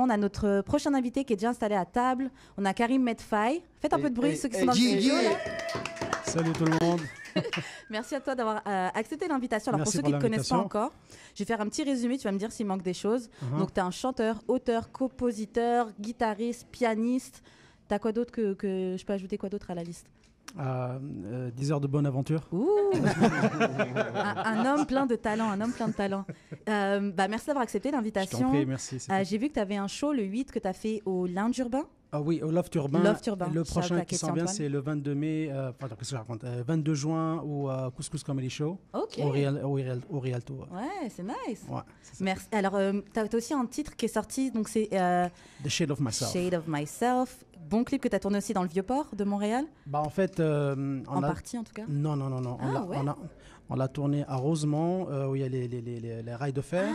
on a notre prochain invité qui est déjà installé à table. On a Karim Medfaï. Faites un peu de bruit, ceux qui sont dans le studio. Salut tout le monde. Merci à toi d'avoir accepté l'invitation. Alors, Merci pour ceux qui ne pour te connaissent pas l'invitation. encore, je vais faire un petit résumé. Tu vas me dire s'il manque des choses. Uh-huh. Donc, tu es un chanteur, auteur, compositeur, guitariste, pianiste. Tu as quoi d'autre que je peux ajouter quoi d'autre à la liste? 10 heures de bonne aventure. Ouh un homme plein de talent, un homme plein de talent. Merci d'avoir accepté Je t'en l'invitation. prie, merci. J'ai vu que tu avais un show le 8 que tu as fait au Lounge Urbain. Ah oui, au Loft Urbain. Loft Urbain. Le Shout prochain à qui s'en Katie vient, Antoine. c'est le 22 mai, qu'est-ce que je raconte 22 juin au Couscous Comedy Show. Ok. Au Rialto. Ouais. Ouais, c'est nice. Ouais, c'est ça. Merci. Alors, tu as aussi un titre qui est sorti, donc c'est The Shade of Myself. Shade of Myself. Bon clip que tu as tourné aussi dans le Vieux-Port de Montréal. Bah en fait, En partie, en tout cas. Non. Ah, ouais. On l'a tourné à Rosemont, où il y a les rails de fer,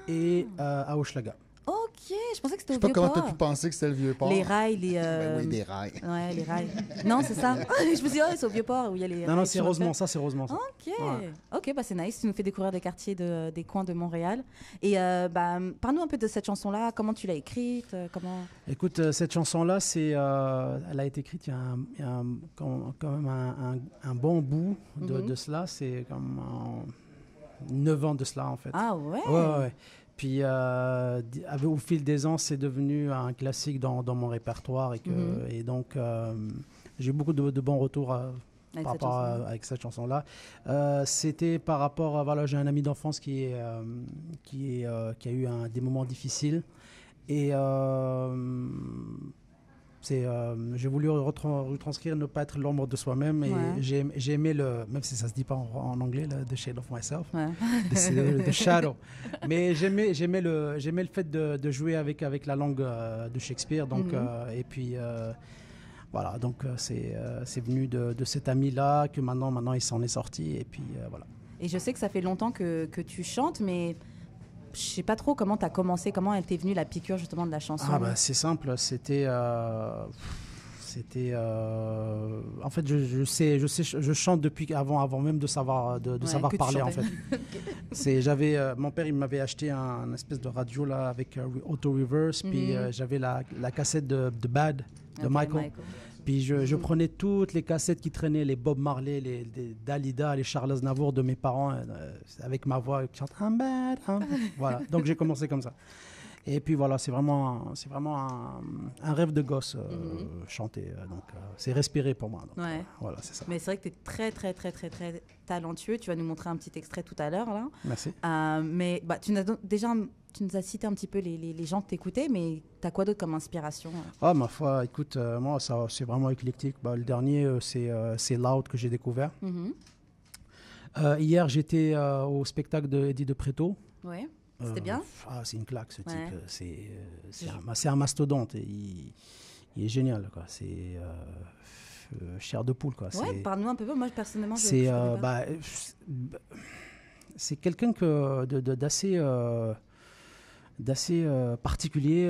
et à Hochelaga. Ok, je pensais que c'était Je au sais pas comment Vieux-Port. t'as pu penser que c'était le vieux port. Les rails, les... Ben oui, des rails. Ouais, les rails. Non, c'est ça. Je me suis dit, c'est au Vieux-Port où il y a les Non, rails c'est sur le Rosemont, fer. ça c'est Rosemont. Ça. Ok, Ouais. ok, bah c'est nice. Tu nous fais découvrir des quartiers des coins de Montréal. Et parle-nous un peu de cette chanson-là. Comment tu l'as écrite comment... Écoute, cette chanson-là, elle a été écrite il y a, quand même un bon bout de cela. C'est comme 9 ans de cela, en fait. Ah ouais. Ouais. Puis, au fil des ans, c'est devenu un classique dans mon répertoire. Et donc, j'ai eu beaucoup de bons retours Avec par cette rapport chanson. avec cette chanson-là. C'était par rapport à... Voilà, j'ai un ami d'enfance qui a eu des moments difficiles. Et j'ai voulu retranscrire ne pas être l'ombre de soi-même. Et Ouais. j'ai aimé même si ça se dit pas en anglais, The Shade of Myself. Ouais. The Shadow. Mais j'aimais le fait de jouer avec la langue de Shakespeare. Donc, et puis... voilà, donc c'est venu de cet ami-là que maintenant il s'en est sorti et puis voilà. Et je sais que ça fait longtemps que tu chantes, mais je sais pas trop comment tu as commencé, comment elle t'est venue la piqûre justement de la chanson. Ah bah c'est simple, c'était en fait je chante depuis avant même de savoir savoir que tu parler en chantais. fait. Mon père il m'avait acheté un espèce de radio là avec auto reverse puis j'avais la cassette de Bad de Ok, Michael. Puis je prenais toutes les cassettes qui traînaient, les Bob Marley, les Dalida, les Charles Aznavour de mes parents, avec ma voix qui chante I'm bad, I'm bad. Voilà, donc j'ai commencé comme ça. Et puis voilà, c'est vraiment un rêve de gosse, chanter. Donc c'est respirer pour moi. Donc, Ouais. voilà, c'est ça. Mais c'est vrai que tu es très, très, très, très, très talentueux. Tu vas nous montrer un petit extrait tout à l'heure, là. Merci. Mais tu nous as cité un petit peu les gens que t'écoutaient, mais t'as quoi d'autre comme inspiration? Ah, ma foi, écoute, moi, ça, c'est vraiment éclectique. Bah, le dernier, c'est Loud que j'ai découvert. Hier, j'étais au spectacle de Eddie de Preto. Ouais. C'était bien? C'est une claque, ce type. Ouais. C'est un mastodonte. Et il est génial, quoi. C'est chair de poule, quoi. Ouais, parle-nous un peu. Moi, personnellement, je C'est connais pas. c'est quelqu'un d'assez particulier.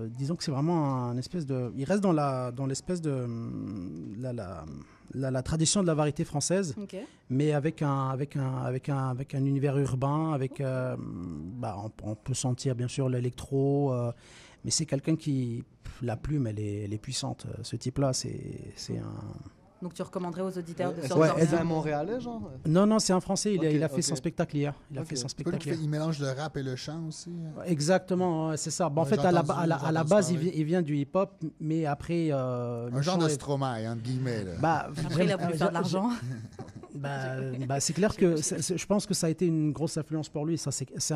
Disons que c'est vraiment un espèce de... Il reste dans l'espèce de... la tradition de la variété française, Ok. mais avec un univers urbain, on peut sentir bien sûr l'électro, mais c'est quelqu'un qui... La plume, elle est puissante. Ce type-là, c'est un... Donc, tu recommanderais aux auditeurs de se Ouais, ressortir. C'est un Montréalais, genre? Non, c'est un Français. Il a fait ok. son spectacle hier. Il a fait son C'est pas lui spectacle qui hier. il mélange le rap et le chant aussi. Exactement, ouais, c'est ça. Bon, en Ouais, fait, j'ai à la entendu base, parler. il vient du hip-hop, mais après... Un genre de Stromae, entre guillemets. Là. Après, il a voulu faire de l'argent. C'est clair que je pense que ça a été une grosse influence pour lui. Ça,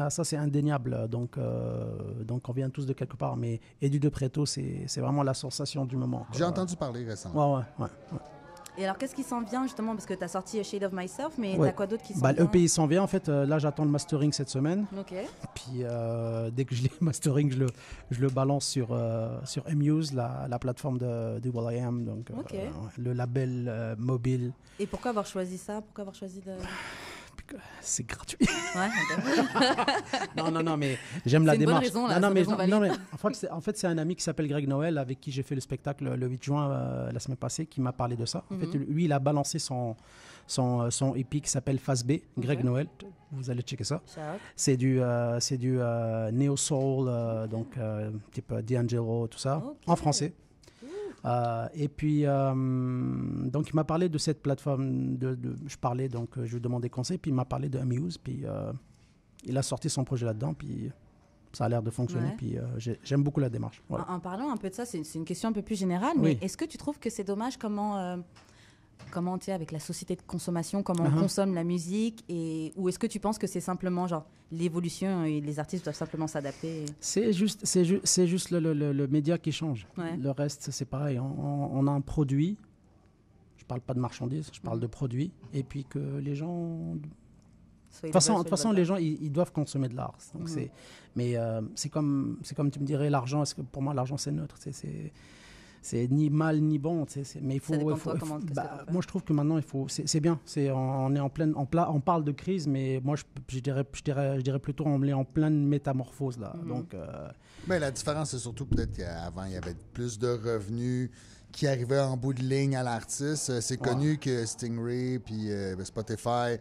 c'est indéniable. Donc, on vient tous de quelque part. Mais Eddie de Preto, c'est vraiment la sensation du moment. J'ai entendu parler récemment. Ouais. Et alors, qu'est-ce qui s'en vient justement? Parce que tu as sorti A Shade of Myself, mais Ouais. t'as quoi d'autre qui s'en Bah, vient? l'EP, il s'en vient. En fait, là, j'attends le mastering cette semaine. Ok. Puis, dès que je l'ai mastering, je le balance sur Muse, la plateforme de Will I Am. Donc, Ok. le label mobile. Et pourquoi avoir choisi ça? Pourquoi avoir choisi de... C'est gratuit. Ouais, ok. Non, mais j'aime la C'est une bonne démarche. raison, là, non, c'est mais, une raison non, valide. mais en fait, c'est un ami qui s'appelle Greg Noël, avec qui j'ai fait le spectacle le 8 juin la semaine passée, qui m'a parlé de ça. En fait, lui, il a balancé son EP qui s'appelle Phase B, Greg Noël. Vous allez checker ça. C'est du Neo Soul, donc type D'Angelo, tout ça, en français. Et puis, donc il m'a parlé de cette plateforme. Je parlais, donc je lui demandais conseil, puis il m'a parlé de Amuse, puis il a sorti son projet là-dedans, puis ça a l'air de fonctionner, puis j'aime beaucoup la démarche. Voilà. En parlant un peu de ça, c'est une question un peu plus générale, mais est-ce que tu trouves que c'est dommage comment tu es avec la société de consommation, comment on consomme la musique, ou est-ce que tu penses que c'est simplement genre l'évolution et les artistes doivent simplement s'adapter? C'est juste le média qui change. Le reste, c'est pareil. On a un produit, je parle pas de marchandises, je parle de produit, et puis que les gens... De toute façon, les gens, ils doivent consommer de l'art. Donc mais c'est comme tu me dirais, l'argent, pour moi, l'argent, c'est neutre. C'est ni mal ni bon, mais il faut. Moi, je trouve que maintenant, c'est bien. On est on parle de crise, mais moi, je dirais plutôt on est en pleine métamorphose là. Donc. Mais la différence, c'est surtout peut-être qu'avant, il y avait plus de revenus qui arrivaient en bout de ligne à l'artiste. C'est connu que Stingray puis Spotify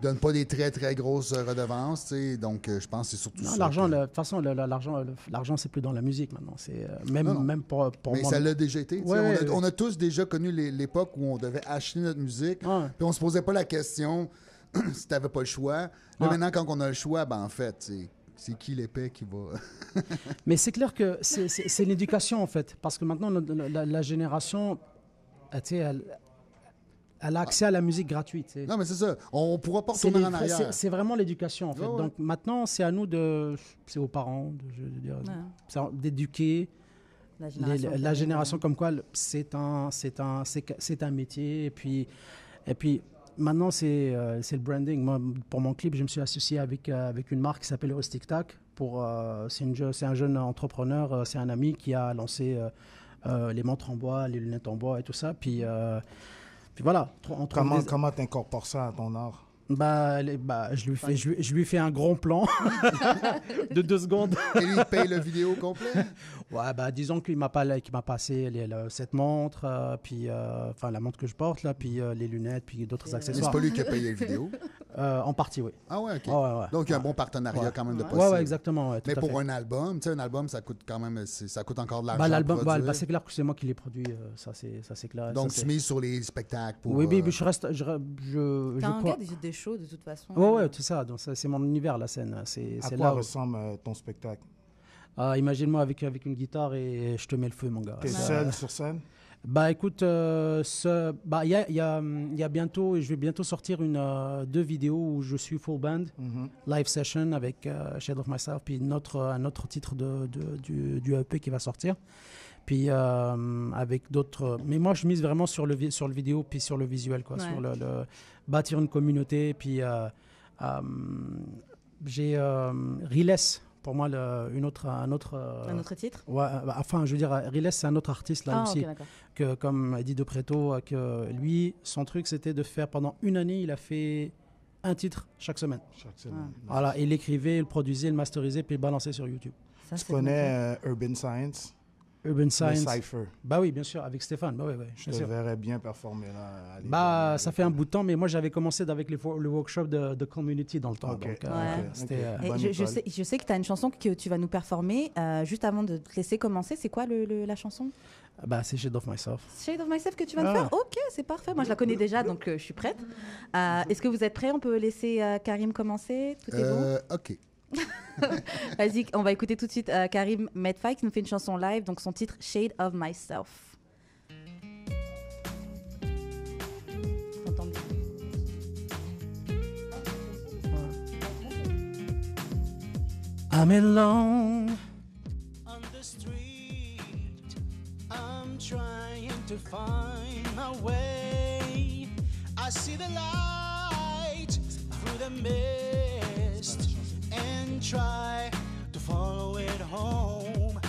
donnent pas des très, très grosses redevances. T'sais. Donc, je pense que c'est surtout ça. L'argent, de toute façon, l'argent, c'est plus dans la musique maintenant. C'est, même pour mais moi. ça l'a déjà été. On a tous déjà connu l'époque où on devait acheter notre musique. Puis on se posait pas la question si tu n'avais pas le choix. Là, maintenant, quand on a le choix, en fait, c'est qui l'épée qui va... Mais c'est clair que c'est l'éducation, en fait. Parce que maintenant, la génération, elle a accès à la musique gratuite. Non, mais c'est ça. On ne pourra pas retourner en arrière. C'est vraiment l'éducation, en fait. Donc maintenant, c'est à nous c'est aux parents, d'éduquer la génération comme quoi c'est un métier. Et puis maintenant, c'est le branding. Moi, pour mon clip, je me suis associé avec une marque qui s'appelle Rustic Tac. C'est un jeune entrepreneur, c'est un ami qui a lancé les montres en bois, les lunettes en bois et tout ça. Puis voilà. Comment tu incorpores ça à ton art? Je lui fais un grand plan de 2 secondes. Et lui, il paye le vidéo complet? Ouais, disons qu'il m'a passé cette montre, puis la montre que je porte, là, puis les lunettes, puis d'autres accessoires. Mais c'est pas lui qui a payé le vidéo? En partie, oui. Ah ouais, OK. Donc, il y a un bon partenariat quand même de possible. Ouais, exactement. Mais pour un album, un album, ça coûte quand même, ça coûte encore de l'argent. L'album, c'est clair que c'est moi qui l'ai produit, ça c'est clair. Donc, tu mises sur les spectacles pour... Oui, je reste... T'as un gars des shows, de toute façon. Ouais, c'est ça. Donc, c'est mon univers, la scène. À quoi ressemble ton spectacle? Imagine-moi avec une guitare et je te mets le feu, mon gars. T'es seul sur scène? Écoute, il y a bientôt, je vais bientôt sortir 2 vidéos où je suis full band, live session avec Shade of Myself, puis un autre titre du EP qui va sortir. Puis avec d'autres... Mais moi, je mise vraiment sur le vidéo, puis sur le visuel, quoi, sur le bâtir une communauté. Puis j'ai Riles, pour moi, un autre titre? Ouais, je veux dire, Riles, c'est un autre artiste, là aussi, okay, comme Eddie De Preto, que lui, son truc, c'était de faire, pendant 1 année, il a fait un titre chaque semaine. Voilà, il l'écrivait, il le produisait, il le masterisait, puis il le balançait sur YouTube. Tu connais Urban Science? Urban Science. Le Cypher. Oui, bien sûr, avec Stéphane. Je te verrais bien performer là. Ça fait un bout de temps, mais moi j'avais commencé avec le workshop de Community dans le temps. Okay. Donc, je sais que tu as une chanson que tu vas nous performer. Juste avant de te laisser commencer, c'est quoi la chanson? C'est Shade of Myself. Shade of Myself que tu vas nous faire? Ok, c'est parfait. Moi je la connais déjà, donc je suis prête. Est-ce que vous êtes prêts? On peut laisser Karim commencer? Tout est bon? Ok. Vas-y, on va écouter tout de suite Karim Medfai qui nous fait une chanson live, donc son titre Shade of Myself. I'm alone on the street. I'm trying to find my way. I see the light through the mist and try to follow it home.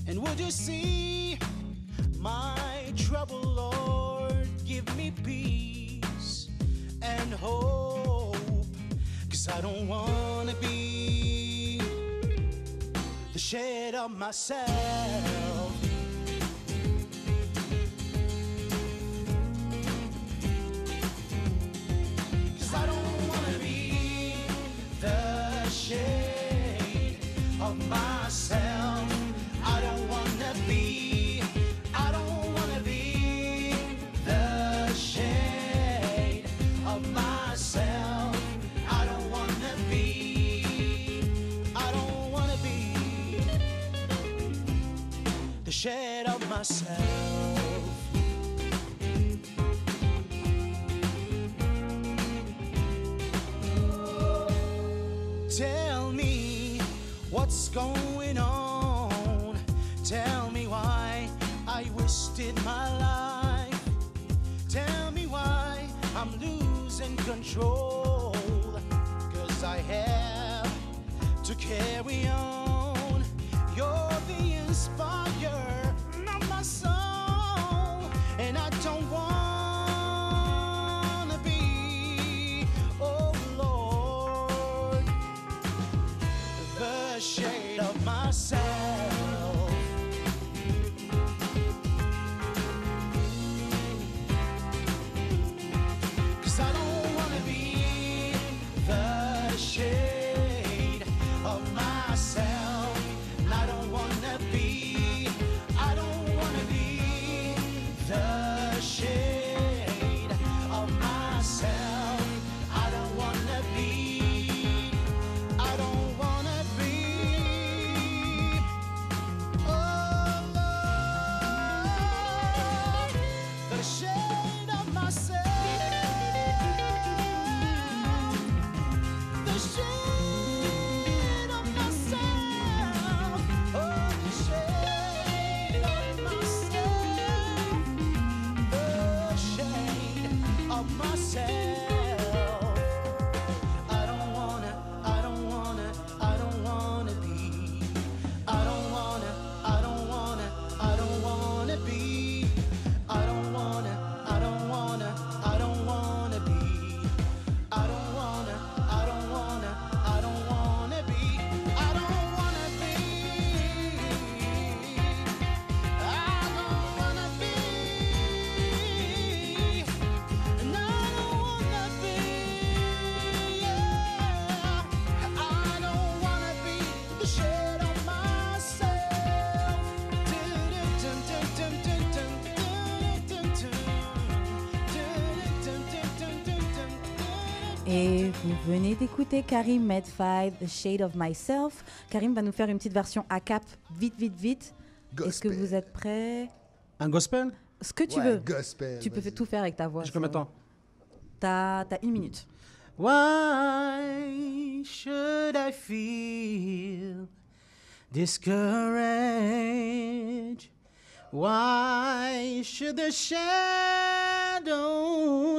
And would you see my trouble, Lord? Give me peace and hope, 'cause I don't wanna be the shade of myself. of myself. I don't wanna be the shade of myself. I don't wanna be the shade of myself. Tell me what's going on. Tell me why I wasted my life. Tell me why I'm losing control. 'Cause I have to carry on. You're the inspire of my soul, and I don't wanna be, oh Lord, the shade of myself. 'Cause I don't wanna be the shade of myself. And I don't wanna be the shade of myself. I don't wanna be, oh Lord, the shade of myself. The shade of myself. Oh, the shade of myself. The shade of myself. I don't wanna be. I don't wanna be. I don't wanna be. I don't wanna be. I don't wanna be. I don't wanna be. And I don't wanna be. Yeah. I don't wanna be the shade of myself. Et vous venez d'écouter Karim Medfai, The Shade of Myself. Karim va nous faire une petite version a cap, vite. Est-ce que vous êtes prêts? Un gospel? Ce que tu veux. Gospel, Tu peux vas-y. tout faire avec ta voix. J'ai combien de temps? T'as 1 minute. Why should I feel discouraged? Why should the shadows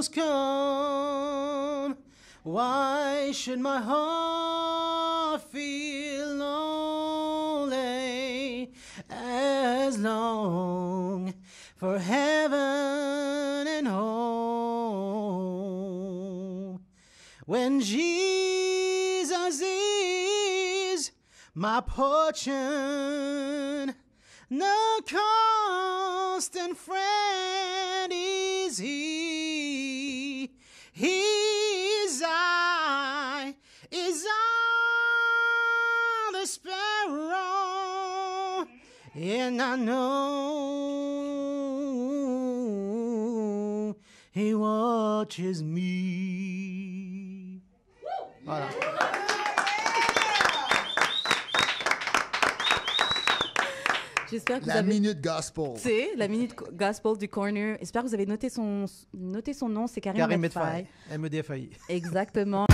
come? Why should my heart feel lonely as long for heaven and home? When Jesus is my portion, no constant friend is he. His eye is on the sparrow, and I know he watches me. Voilà. J'espère que La minute gospel. C'est la minute gospel du corner. J'espère que vous avez noté son nom. C'est Karim Medfai. Medfai. M-E-D-F-A-I. Exactement.